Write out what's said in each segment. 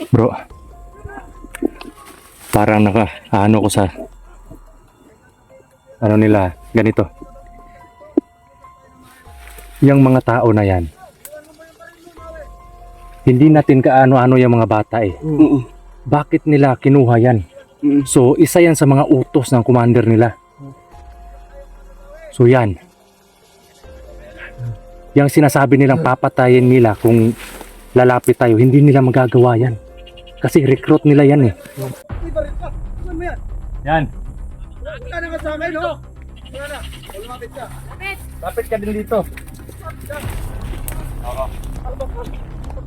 Bro, parang ano ko sa ano nila, ganito. Yung mga tao na yan, hindi natin kaano-ano yung mga bata eh. Bakit nila kinuha yan? So, isa yan sa mga utos ng commander nila. So, yan. Yung sinasabi nilang papatayin nila kung lalapit tayo, hindi nila magagawa yan. Kasi recruit nila yan eh. Yan. Wala na kasama yun, no? Wala na. Lumapit ka. Lapit ka din dito. Oo. Ano ba?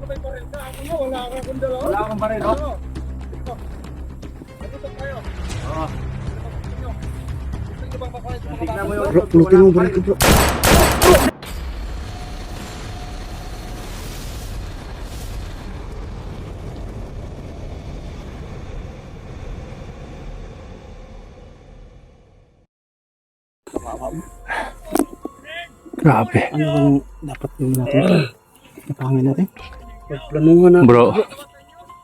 May baril ka. Ako mo, wala akong dalawa. Wala akong baril, no? Natutok tayo. Oo. Gusto nyo bang makuha ito mga Tignan mo bata? yung Bro, lutin mo baril ko, bro. Grabe. Ano bang dapat yung natin? Napangin natin? Pagplanuhan natin. Bro,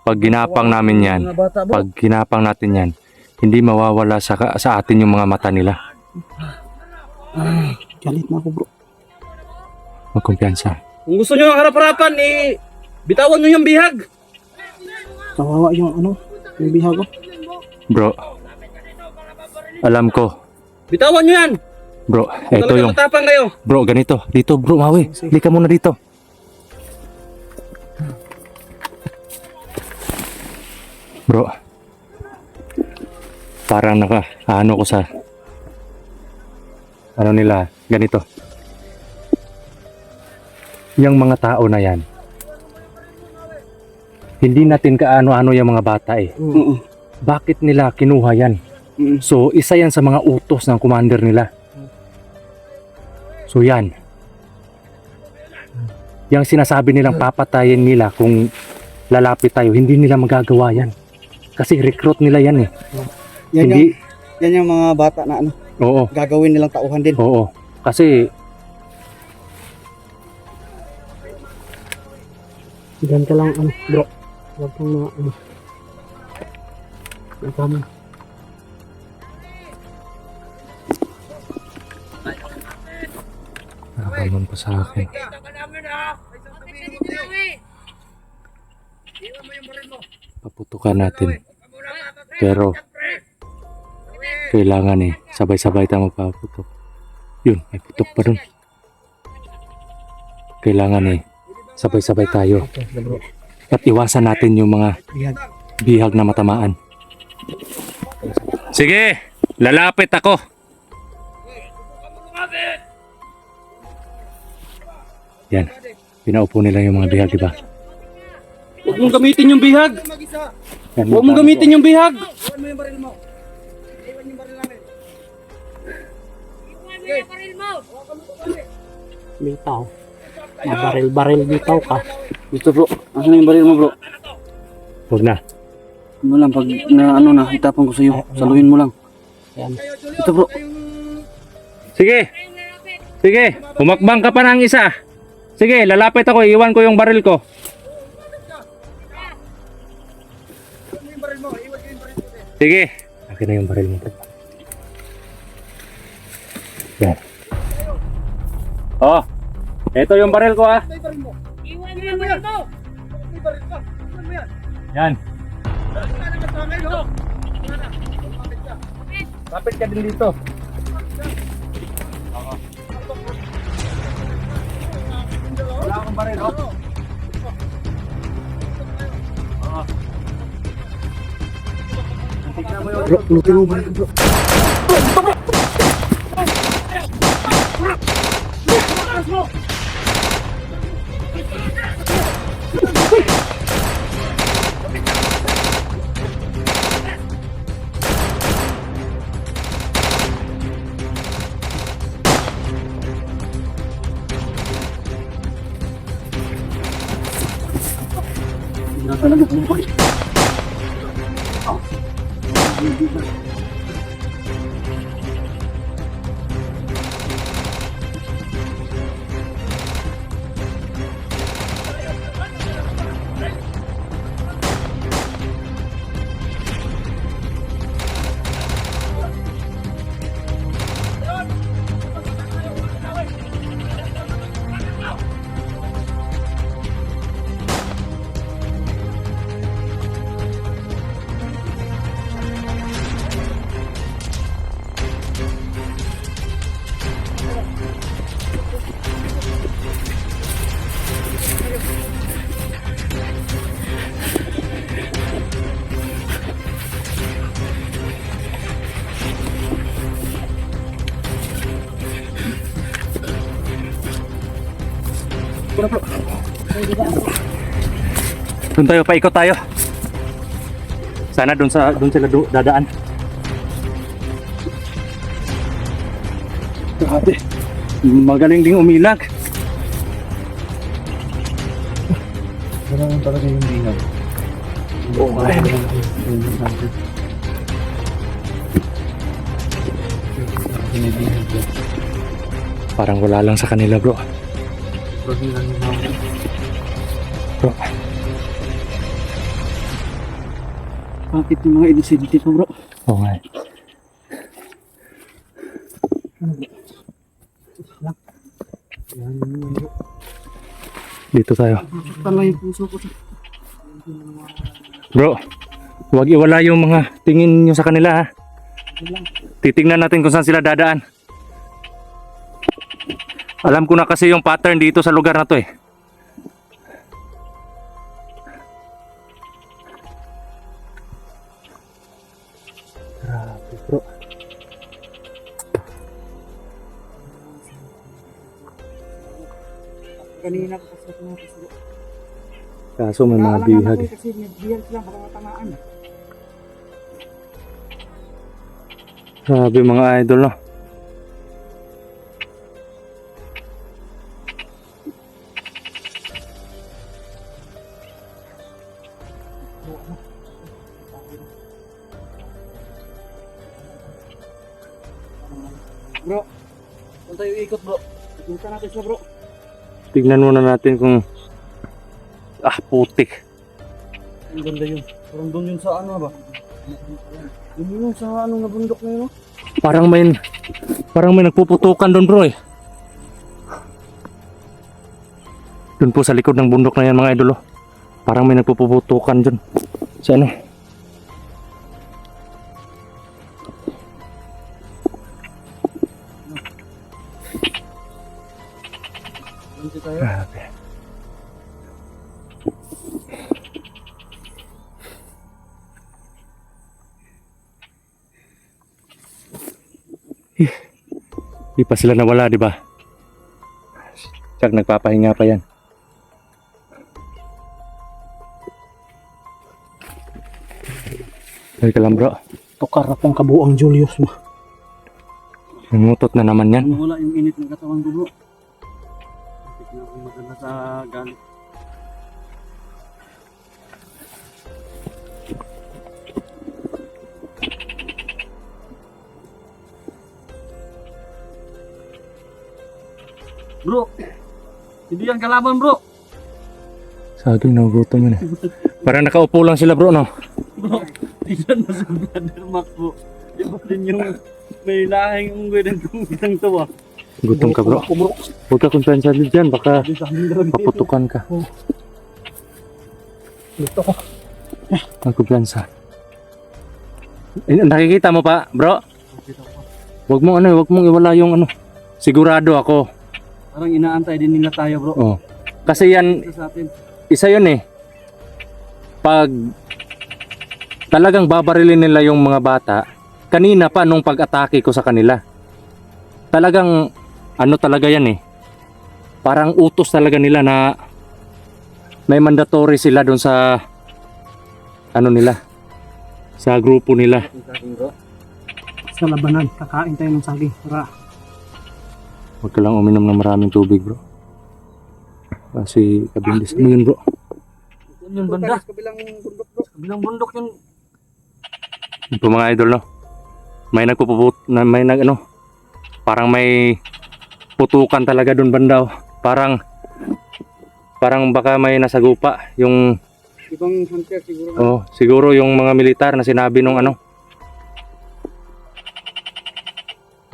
pag ginapang namin yan, Mga bata, bro. pag ginapang natin yan, hindi mawawala sa atin yung mga mata nila. Ay, galit na ako, bro. Magkumpiyansa. Kung gusto nyo ng harap-harapan, bitawan nyo yung bihag. Kawawa yung yung bihag ko. Bro, alam ko. Bitawan nyo yan. Bro, Kung eto talagang yung... matapang kayo. Bro, ganito. Dito, bro, Maui. Lika muna dito. Bro, parang ano ko sa ano nila, ganito. Yung mga tao na yan, hindi natin kaano-ano yung mga bata eh. Bakit nila kinuha yan? So, isa yan sa mga utos ng commander nila. So, yan. Yung sinasabi nilang papatayin nila kung lalapit tayo, hindi nila magagawa yan. Kasi recruit nila yan eh. Yan, Hindi, yan yung mga bata na oo, gagawin nilang tauhan din. oo. Kasi, Diyan ka lang, bro. Huwag kang tama. nakakamon pa sa akin. Kita ka namin, ha? May sasabihin mo sa'yo. Iwan mo yung baril mo. Paputukan natin. Muna ka, pre. Pero, Pre. kailangan eh, sabay-sabay tayo magpaputok. Yun, may putok pa dun. Kailangan eh, sabay-sabay tayo. Okay, bro. At iwasan natin yung mga Bihag. bihag na matamaan. Sige, lalapit ako. Yan, pinaupo nila yung mga bihag, diba? Huwag mong gamitin yung bihag. Mag-isa. Yan, Huwag mong gamitin yung bihag. Iwan mo yung baril mo. Iwan yung baril namin. Iwan mo yung baril mo! Hawakan mo ito, baril. Bitaw. Mabaril-baril bitaw ka. Ito bro, asan yung baril mo bro? Huwag na. Ano lang, pag itapon ko sa'yo, saluhin mo lang. Yan. Kayo, Julio. Ito bro. Sige, sige, humakbang ka pa ng isa. Sige, lalapit ako, iwan ko yung baril ko. Iwan mo yung baril mo. Iwan mo yung baril mo. Sige. Akin na yung baril mo. Yan. Oh, ito yung baril ko ah. Ito yung baril mo. Iwan mo yung baril mo! May baril ka. Iwan mo yan. Yan. Wala na kasama yun, no? Wala na. Lumapit ka. Lapit ka din dito. Wala akong baril, oh. Tignan mo yung Bro, lutin mo baril ko, bro. Doon tayo, paikot tayo. Sana doon sila dadaan. Grabe. Magaling ding umilag. Ganun talaga yung bihag. Oo nga. Parang wala lang sa kanila, bro. Bro, Bakit yung mga inisip dito bro? oo nga. Dito tayo. Saktan lang yung puso ko. Bro, huwag iwala yung mga tingin nyo sa kanila ha. Titingnan natin kung saan sila dadaan. Alam ko na kasi yung pattern dito sa lugar na to eh. Grabe bro. Kanina ko pasok na ako. Kaso may mga bihag eh. Kasi may bihag sila baka matamaan. Grabe mga idol no. Bro, saan tayo ikot bro? Punta natin siya bro. Tignan muna natin kung putik. Ang ganda yun. Parang doon yun sa ano ba? Yun sa ano na bundok na yun. Parang may nagpuputukan doon bro eh. Doon po sa likod ng bundok na yan mga idol oh. Parang may nagpuputukan doon. Sa ano? Dito tayo. Grabe. Di pa sila nawala, di ba? Tsak nagpapahinga pa yan. Halika lang bro. Tukar akong kabuang Julius mo. Nangutot na naman yan. Wala yung init ng katawan ko bro. Bakit na akong maganda sa galit. Bro, hindi yan kalaban bro. Saging nagugutom yun eh. Parang nakaupo lang sila bro no? Bro, tignan mo sa brother Mac bro. Iba din yung may lahing unggoy ng kumitang to ah. Gutom ka bro. Huwag ka kumpensa dyan, baka paputukan ka. Dito ko. Magkumpensa. Nakikita mo pa bro? Huwag mong iwala yung ano. Sigurado ako. Parang inaantay din nila tayo bro. Oh. Kasi yan, Ito sa atin. isa yun eh. Pag talagang babarilin nila yung mga bata, kanina pa nung pag-atake ko sa kanila, talagang ano talaga yan eh. Parang utos talaga nila na may mandatory sila doon sa ano nila, sa grupo nila. Ito sa atin bro. Sa labanan, kakain tayo ng saging. Tara. Huwag ka lang uminom ng maraming tubig bro. Kasi kabindis mo yun bro. Ito yung banda. Kabilang bundok bro. Bilang bundok yun. Yun po mga idol no. May parang may putukan talaga doon banda oh. Parang baka may nasagupa yung Ibang hunter siguro. siguro yung mga militar na sinabi nung ano.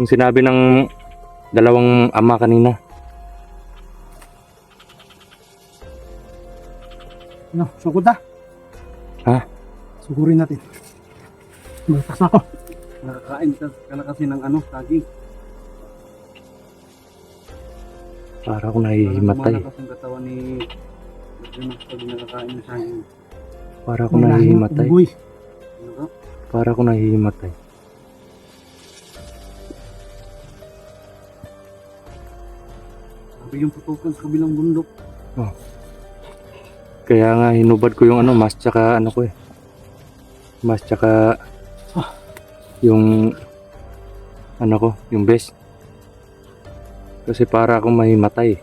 Yung sinabi ng dalawang ama kanina. Ano, sugod na. Ha? Sugurin natin. Malakas na ako. Nakakain ka na kasi ng ano, saging. Para ako nahihimatay. Malakas ang katawan ni Brother Max pag nakakain ng saging. Para ako nahihimatay. Unggoy. Ano bro? Para ako nahihimatay. Sabi yung putukan sa kabilang bundok. Kaya nga hinubad ko yung ano, mas tsaka ano ko eh. Mas tsaka yung ano ko, yung best. Kasi para akong mahimatay.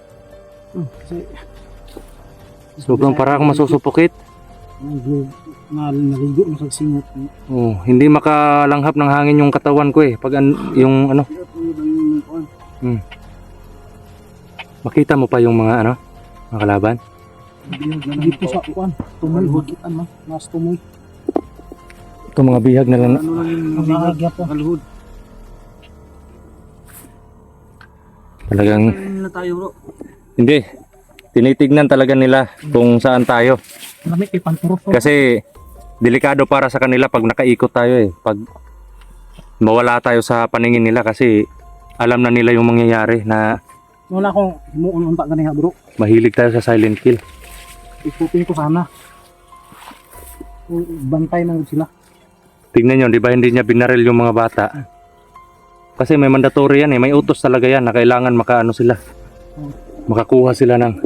Kasi Sobrang para akong masusupukit. naligo na sa singot. Oh, hindi makalanghap ng hangin yung katawan ko eh. Pag yung ano, makita mo pa yung mga ano, mga kalaban. Dito sa kuan, tumoy hugitan man, mas tumoy. Ito mga bihag na lang. Ano lang yung Ang bahagya po. kaluhod. Talagang Na tayo bro. hindi. Tinitignan talaga nila kung saan tayo. Lamig kay Panturo. Kasi delikado para sa kanila pag nakaikot tayo eh. Pag mawala tayo sa paningin nila kasi alam na nila yung mangyayari na Wala akong himuon unta ganiha bro. mahilig tayo sa silent kill. Ikutin ko sana. Bantay na sila. Tingnan nyo, di ba hindi niya binaril yung mga bata? Kasi may mandatory yan eh. May utos talaga yan na kailangan makaano sila. Makakuha sila ng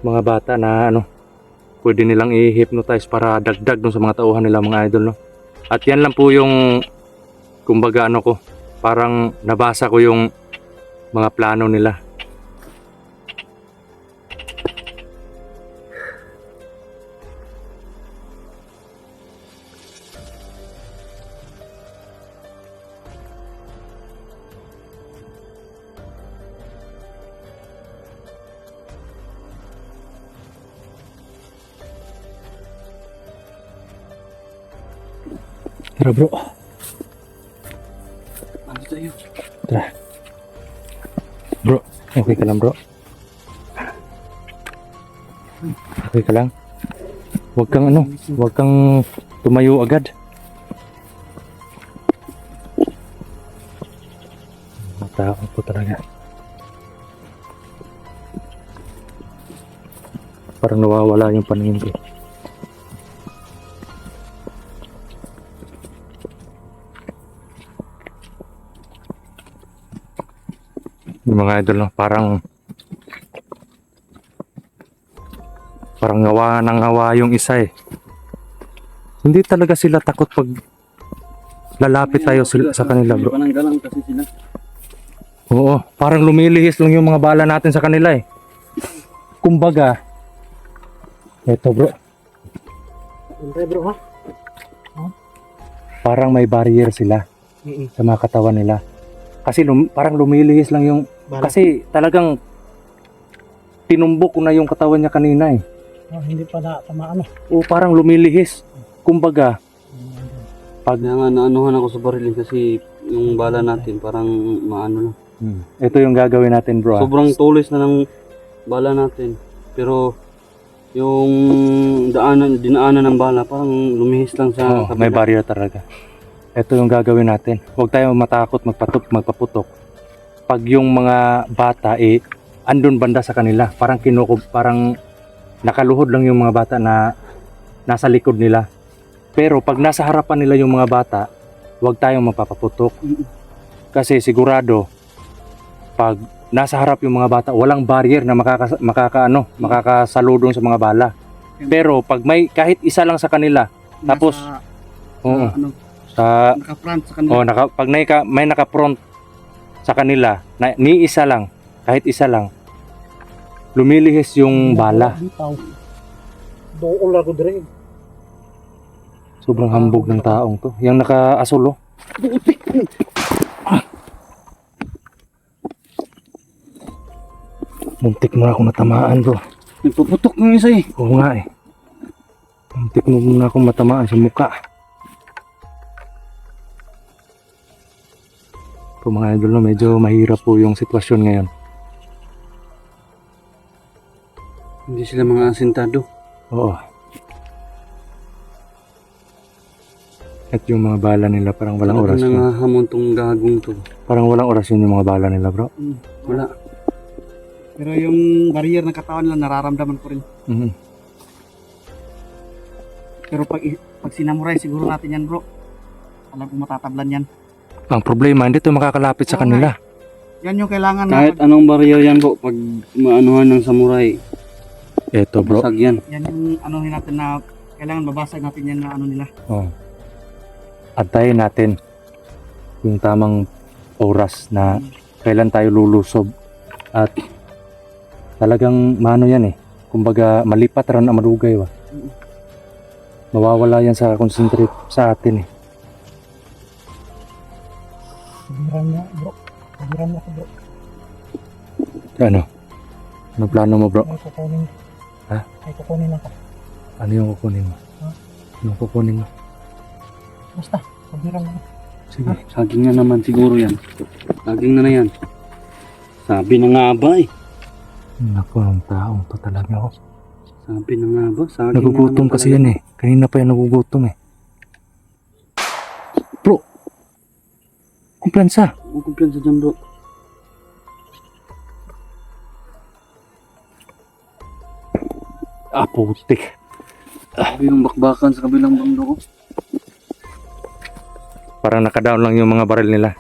mga bata na ano, pwede nilang i-hypnotize para dagdag dun sa mga tauhan nila mga idol, no? At yan lang po yung kumbaga ano ko, parang nabasa ko yung mga plano nila. Tara bro, Ano tayo? tara. Bro, okay ka lang bro? Okay ka lang? Huwag kang ano, huwag kang tumayo agad. Matakot po talaga. Parang nawawala yung paningin ko. Yung mga idol, no? Parang ngawa ng ngawa yung isa eh. Hindi talaga sila takot pag lalapit tayo sa kanila bro. Pananggalang kasi sila. Oo, parang lumilihis lang yung mga bala natin sa kanila eh. Kumbaga, eto bro, Bantay bro ha. parang may barrier sila sa mga katawan nila. Kasi parang lumilihis lang yung, kasi talagang tinumbok ko na yung katawan niya kanina eh. Hindi pa na tamaan. O parang lumilihis. Kumbaga, pag Kaya nga naanuhan ako sa baril kasi yung bala natin parang maano lang. ito yung gagawin natin bro. Sobrang tulis na ng bala natin. Pero yung dinaanan ng bala parang lumihis lang sa May barrier talaga. Ito yung gagawin natin. Huwag tayo matakot magpaputok. Pag yung mga bata eh andun banda sa kanila, parang parang nakaluhod lang yung mga bata na nasa likod nila. Pero pag nasa harapan nila yung mga bata, huwag tayong mapapaputok. Kasi sigurado pag nasa harap yung mga bata, walang barrier na makakasaludong sa mga bala. Pero pag may kahit isa lang sa kanila, tapos oo, ano, sa naka-front sa kanila. pag may naka-front sa kanila, ni isa lang, kahit isa lang, lumilihis yung bala. Doon lang ko dire. Sobrang hambog ng taong to. Yung naka-asulo. Muntik mo na akong matamaan bro. Nagpuputok ng isa eh. Oo nga eh. Muntik mo muna akong matamaan sa mukha. Po mga idol, no, medyo mahirap po yung sitwasyon ngayon. Hindi sila mga asintado. Oo. At yung mga bala nila parang walang Talagang orasyon. nangahamon tong gagong to. Parang walang orasyon yung mga bala nila bro. Wala. Pero yung barrier ng katawan lang nararamdaman ko rin. Mhm. Pero pag sinamuray siguro natin yan bro. Alam ko matatablan yan. Ang problema, hindi to makakalapit sa Oo kanila. Yan yung kailangan na. Kahit anong barrier yan bro, pag maanuhan ng samurai, Eto bro. Basag yan. Yan yung ano natin na kailangan babasag natin yan na ano nila. Oh. Antayin natin yung tamang oras na kailan tayo lulusob. At talagang mano yan eh. Kumbaga malipat ran ang madugay ba. Mawawala yan sa concentrate sa atin eh. Pabiran niya bro. Pabiran niya ako bro. Ano? Ano plano mo bro? Ay kukunin. Ha? Ay kukunin ako. Ano yung kukunin mo? Ha? Yung kukunin mo? Basta, pabiran niya. Sige. Saging na naman siguro yan. Saging na yan. Sabi na nga ba eh. Naku, ang taong to talaga ako. Sabi na nga ba. Saging Nagugutom kasi yan eh. Kanina pa yan nagugutom eh. Bro! Kumpiyansa! Huwag kumpiyansa dyan bro. Ah, putik. Sabi yung bakbakan sa kabilang bundok ko. Parang nakadown lang yung mga baril nila.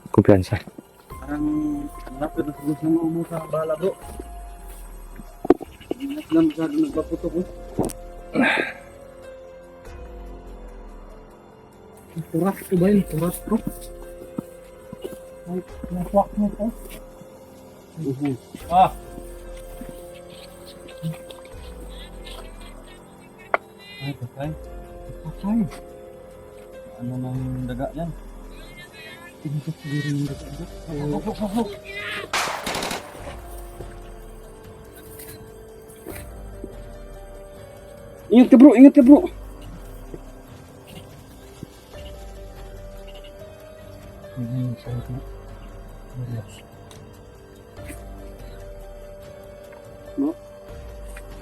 Kumpiyansa. Parang lapit na siguro na mo sa bala bro. Ingat lang masyado nagpaputok ko. Turas ko ba yun? Turas ko. Ay, naswak niya ito. Ah, Ay, patay. Patay. Ano nang daga yan? Tinigit siguro yung dagat. Ingat ka bro, ingat ka bro.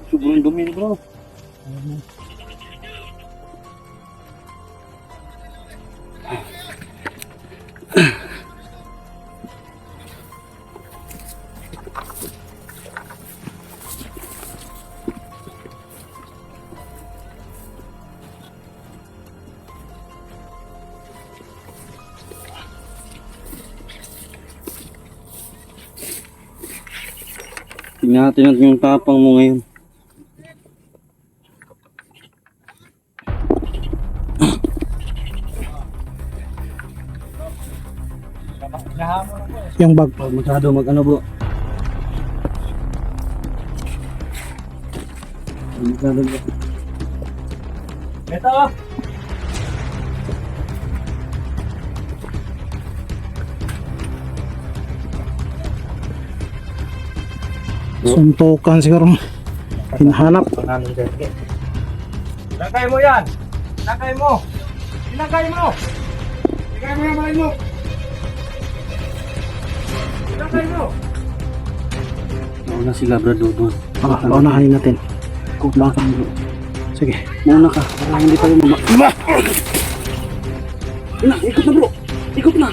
Sobrang dumi bro. Tingnan natin yung tapang mo ngayon. Yung bag. Huwag masyado mag-ano bro. Masyado bro. ito. Suntukan siguro. Hinahanap. Ilagay mo yan. Ilagay mo. Ilagay mo. Ilagay mo yung malay mo. Ilagay mo. Mauna sila bro doon. Paunahanin natin. Bakit bro? Sige. Mauna ka. Para hindi tayo ikot na bro. Ikot na.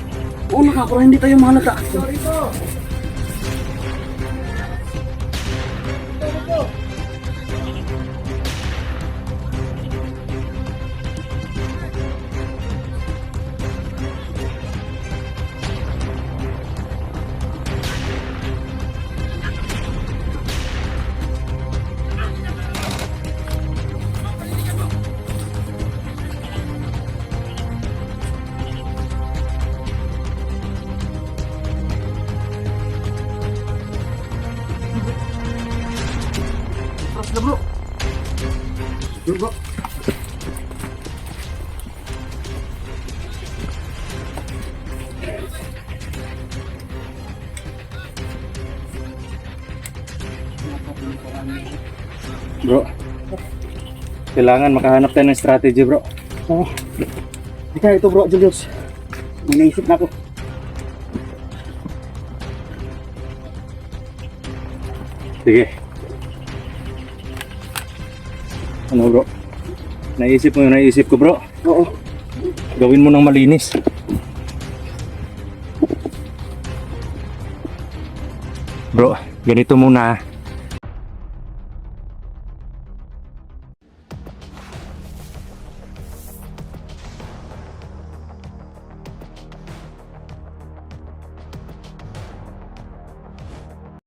Mauna ka para hindi tayo mahalata. Sorry po. Bro, kailangan makahanap tayo ng strategy bro. Oo. Ika ito bro, Julius. May naisip na ako. Sige. Ano bro? Naisip mo yung naisip ko bro? Oo. Gawin mo ng malinis. Bro, ganito muna.